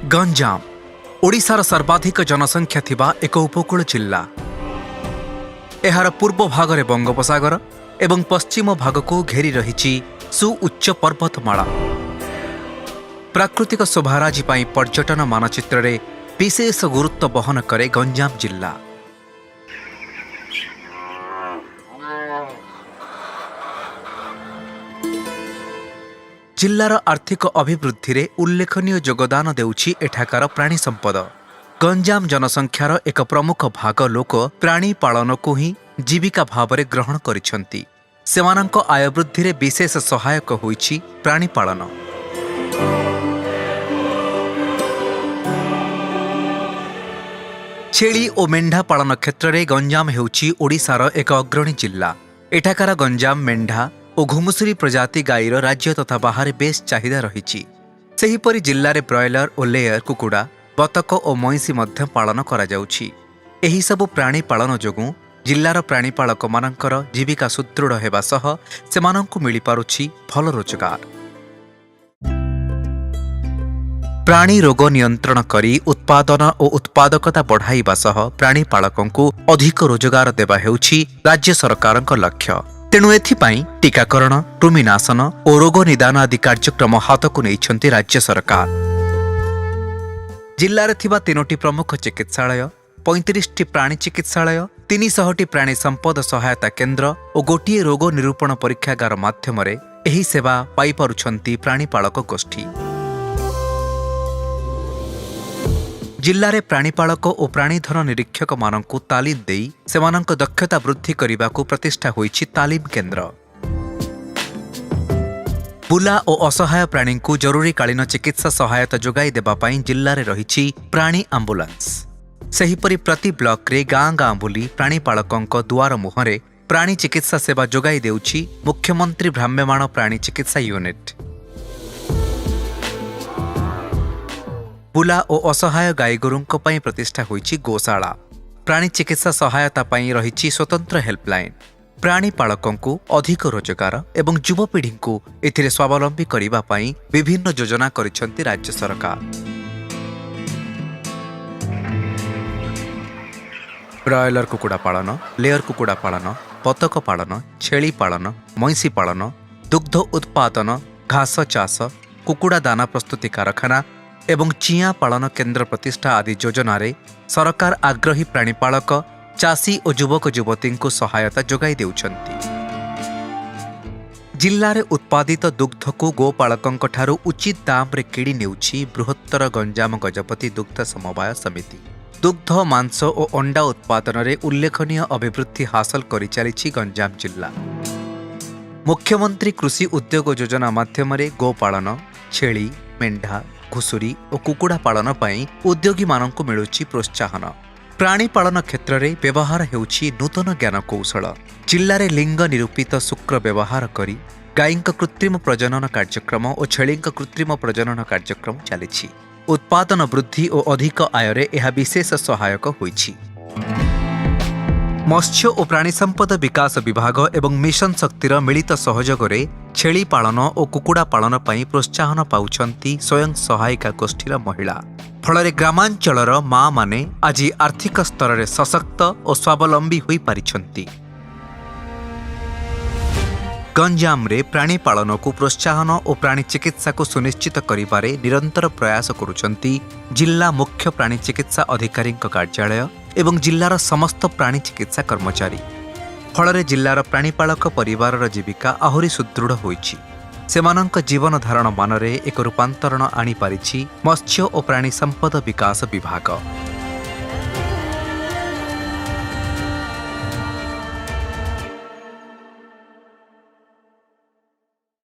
गंजाम ओडिशार सर्वाधिक जनसंख्या थिबा एक उपकूल जिल्ला। एहार पूर्व भागरे बंगोपसागर एवं पश्चिम भाग को घेरी रही सुउच्च पर्वतमाला। प्राकृतिक शोभाराजी पाई पर्यटन मानचित्र रे विशेष गुरुत्व बहन करे गंजाम जिल्ला। जिल्लार आर्थिक अभिवृद्धि रे उल्लेखनीय योगदान देउछि एठाकार प्राणी संपद। गंजाम जनसंख्यार एक प्रमुख भाग लोक प्राणी पालन को ही जीविका भावरे ग्रहण करिसंती। सेमानंक आय वृद्धि रे विशेष सहायक होइछि प्राणी पालन। छेली और मेंढा पालन क्षेत्र में गंजाम हेउछि ओडिशार एक अग्रणी जिल्ला। एठाकार गंजाम मेंढा और घुमुसुरी प्रजाति गाईर राज्य तथा बाहर बेस चाहिदा रही। सेहीपरि जिल्लारे ब्रॉयलर और लेयर कुकुड़ा बतक और मईंसी मध्य पालन करा जाउछि। एही सबु प्राणी पालन जोगु जिल्लार प्राणीपालक मानकर जीविका सुदृढ़ हेबा सह सेमानंकु मिली पारुछि भल रोजगार। प्राणी रोग नियंत्रण करी उत्पादन और उत्पादकता बढ़ाइबा सह प्राणीपालकंकु अधिक रोजगार देबा हेउछि राज्य सरकारक लक्ष्य। तेणु एथिपाई टीकाकरण, कृमिनाशन और रोग निदान आदि कार्यक्रम हाथकु नेइछन्ति राज्य सरकार। जिल्लारे थिबा 3टी प्रमुख चिकित्सालय, 35टी प्राणी चिकित्सालय, 300टी प्राणी संपद सहायता केन्द्र और गोटिए रोग निरूपण परीक्षागार माध्यमरे एही सेवा पाई पारुछन्ति प्राणीपालक गोष्ठी। जिल्लारे प्राणीपालक और प्राणीधन निरीक्षक मानंकु तालीम देई सेमानंक दक्षता वृद्धि करिबाकु प्रतिष्ठा होइछि तालीम केन्द्र। बुला और असहाय प्राणींकु जरूरीकालीन चिकित्सा सहायता जोगाई देबा पई जिल्लारे रहिछि प्राणी आम्बुलांस। सेहीपरि प्रति ब्लॉक रे गाँ गाँ बुली प्राणीपालकंक दुआर मुहरे प्राणी चिकित्सा सेवा जोगाई देउछि मुख्यमंत्री भ्राम्यमाण प्राणी चिकित्सा यूनिट। बुला और असहाय गाईगोरुंक पई प्रतिष्ठा होइछि गोशाला। प्राणी चिकित्सा सहायता पई रहिछि स्वतंत्र हेल्पलाइन। प्राणीपालकंकु अधिक रोजगार एवं युवपीढ़ी को एथिरे स्वावलंबी करिबा पई विभिन्न योजना करिसंति राज्य सरकार। ब्रॉयलर कुकुड़ा पालन, लेयर कुकुड़ा पालन, बतक पालन, छेली पालन, मईंसी पालन, दुग्ध उत्पादन, घास चाष, कुकुड़ा दाना प्रस्तुति कारखाना एवं चिया पालन केन्द्र प्रतिष्ठा आदि योजना रे सरकार आग्रही प्राणीपालक, चाषी और युवक युवती को सहायता जोगाई देउछन्ति। जिल्लारे उत्पादित दुग्ध को गोपालकंक ठारू उचित दाम रे किड़ी नेउछि बृहत्तर गंजाम गजपति दुग्ध समवाय समिति। दुग्ध, मांस और अंडा उत्पादन रे उल्लेखनीय अभिवृद्धि हासिल करि चलिछि गंजाम जिल्ला। मुख्यमंत्री कृषि उद्योग योजना माध्यम गोपालन, छेली, मेंढा, घुसुरी और कुकुड़ा पालन पई उद्योगी मानंकु मिलुछि प्रोत्साहन। प्राणी पालन क्षेत्र में व्यवहार हेउछि नूतन ज्ञान कौशल। जिल्ला रे लिंग निरूपित शुक्र व्यवहार करी गाईंक कृत्रिम प्रजनन कार्यक्रम और छेलींक कृत्रिम प्रजनन कार्यक्रम चलिछि। उत्पादन वृद्धि और अधिक आयरे यह विशेष सहायक होइछि। मत्स्य और प्राणी संपद विकास विभाग एवं मिशन शक्तिर मिलित सहयोग रे छेली पालन और कुकुड़ा पालन पई प्रोत्साहन पाउछन्ति स्वयं सहायिका गोष्ठीर महिला। फलरे ग्रामांचलर माँ माने आज आर्थिक स्तर रे सशक्त और स्वावलंबी होई पारिछन्ति। गंजाम रे प्राणी पालन को प्रोत्साहन और प्राणी चिकित्सा को सुनिश्चित करिबारे निरंतर प्रयास करुछन्ति जिल्ला मुख्य प्राणी चिकित्सा अधिकारी कार्यालय एवं जिल्लार समस्त प्राणी चिकित्सा कर्मचारी। फलरे जिल्लार प्राणीपालक परिवारर जीविका आहुरी सुदृढ़ होइछि। सेमानंक जीवन धारण मानरे एक रूपांतरण आनी पारिछि मत्स्य और प्राणी संपद विकास विभाग।